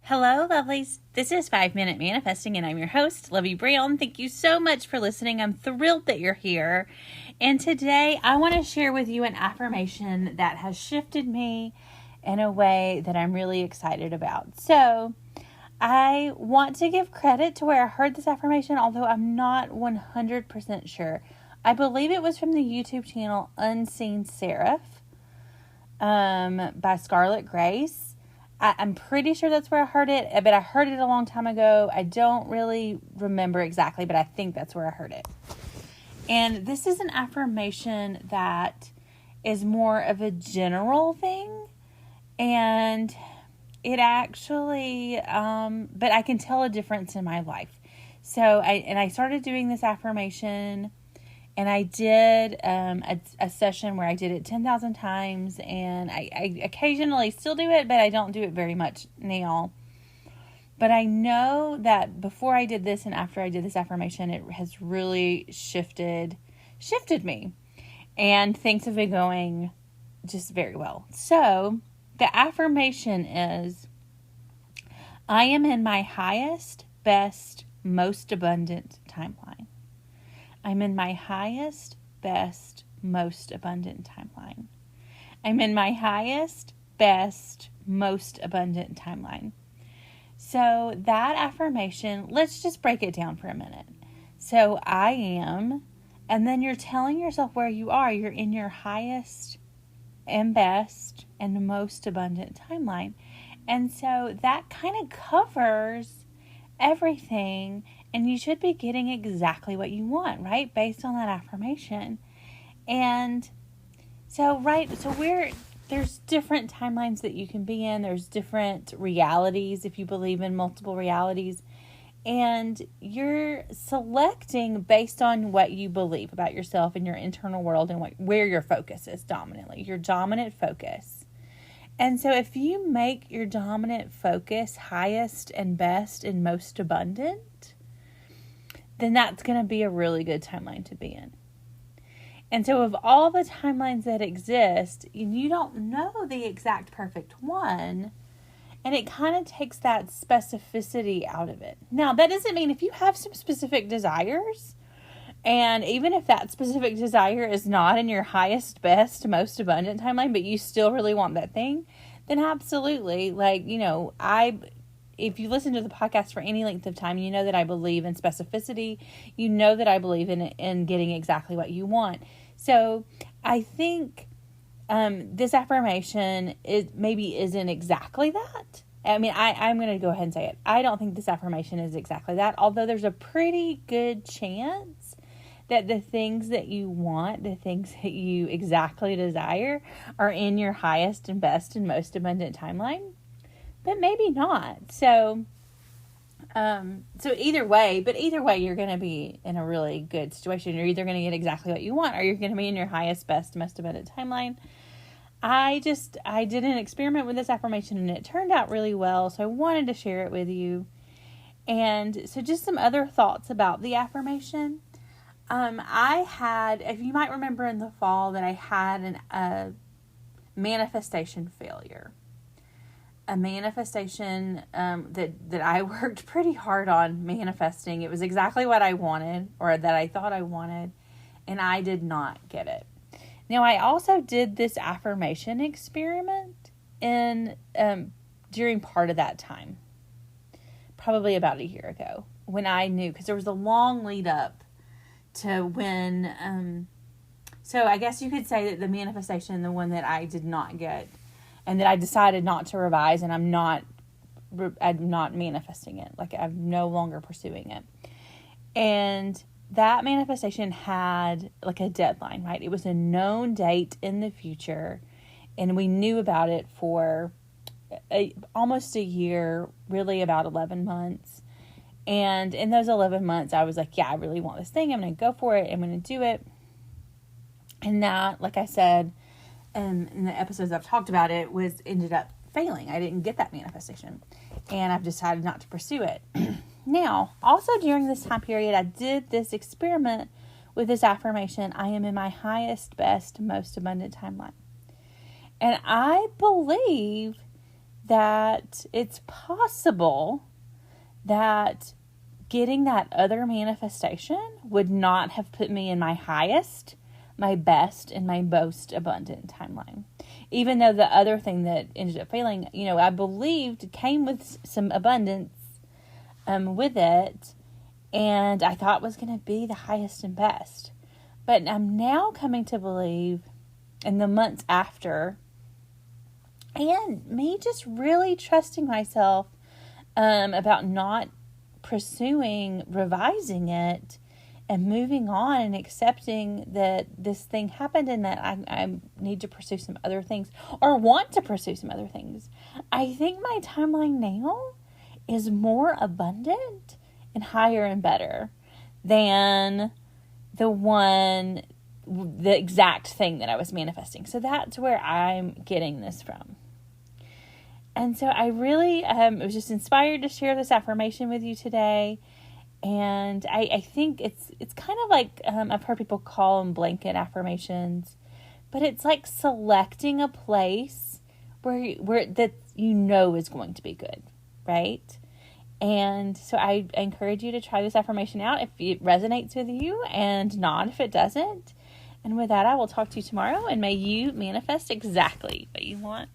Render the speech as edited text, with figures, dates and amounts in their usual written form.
Hello, lovelies. This is 5 Minute Manifesting, and I'm your host, Lovey Brown. Thank you so much for listening. I'm thrilled that you're here. And today I want to share with you an affirmation that has shifted me in a way that I'm really excited about. So I want to give credit to where I heard this affirmation, although I'm not 100% sure. I believe it was from the YouTube channel Unseen Seraph by Scarlet Grace. I'm pretty sure that's where I heard it, but I heard it a long time ago. I don't really remember exactly, but I think that's where I heard it. And this is an affirmation that is more of a general thing. And it actually, but I can tell a difference in my life. So I started doing this affirmation, and I did a session where I did it 10,000 times, and I occasionally still do it, but I don't do it very much now. But I know that before I did this and after I did this affirmation, it has really shifted me, and things have been going just very well. So the affirmation is, I am in my highest, best, most abundant timeline. I'm in my highest, best, most abundant timeline. I'm in my highest, best, most abundant timeline. So that affirmation, let's just break it down for a minute. So I am, and then you're telling yourself where you are. You're in your highest and best and most abundant timeline. And so that kind of covers everything, and you should be getting exactly what you want, right? Based on that affirmation. And so, there's different timelines that you can be in. There's different realities if you believe in multiple realities. And you're selecting based on what you believe about yourself and your internal world and where your focus is dominantly, your dominant focus. And so if you make your dominant focus highest and best and most abundant, then that's going to be a really good timeline to be in. And so of all the timelines that exist, you don't know the exact perfect one, and it kind of takes that specificity out of it. Now, that doesn't mean if you have some specific desires, and even if that specific desire is not in your highest, best, most abundant timeline, but you still really want that thing, then absolutely, if you listen to the podcast for any length of time, you know that I believe in specificity. You know that I believe in getting exactly what you want. So I think this affirmation maybe isn't exactly that. I mean, I'm going to go ahead and say it. I don't think this affirmation is exactly that, although there's a pretty good chance that the things that you want, the things that you exactly desire, are in your highest and best and most abundant timeline, but maybe not. So either way, you're going to be in a really good situation. You're either going to get exactly what you want, or you're going to be in your highest, best, most abundant timeline. I did an experiment with this affirmation, and it turned out really well, so I wanted to share it with you. And so just some other thoughts about the affirmation. I had, if you might remember in the fall, that I had a manifestation failure. A manifestation that I worked pretty hard on manifesting. It was exactly what I wanted, or that I thought I wanted, and I did not get it. Now, I also did this affirmation experiment during part of that time, probably about a year ago, when I knew, because there was a long lead up to when, so I guess you could say that the manifestation, the one that I did not get, and that I decided not to revise, and I'm not manifesting it. Like, I'm no longer pursuing it. And that manifestation had like a deadline, right? It was a known date in the future, and we knew about it for almost a year, really about 11 months. And in those 11 months, I was like, yeah, I really want this thing. I'm going to go for it. I'm going to do it. And that, like I said, in the episodes I've talked about it, ended up failing. I didn't get that manifestation, and I've decided not to pursue it. Now, also during this time period, I did this experiment with this affirmation, I am in my highest, best, most abundant timeline. And I believe that it's possible that getting that other manifestation would not have put me in my highest, my best, and my most abundant timeline. Even though the other thing that ended up failing, I believed came with some abundance with it, and I thought was going to be the highest and best. But I'm now coming to believe in the months after, and me just really trusting myself about not pursuing revising it and moving on and accepting that this thing happened and that I need to pursue some other things or want to pursue some other things. I think my timeline now is more abundant and higher and better than the exact thing that I was manifesting. So that's where I'm getting this from. And so I really was just inspired to share this affirmation with you today. And I think it's kind of like I've heard people call them blanket affirmations, but it's like selecting a place where that is going to be good, right? And so I encourage you to try this affirmation out if it resonates with you, and not if it doesn't. And with that, I will talk to you tomorrow, and may you manifest exactly what you want.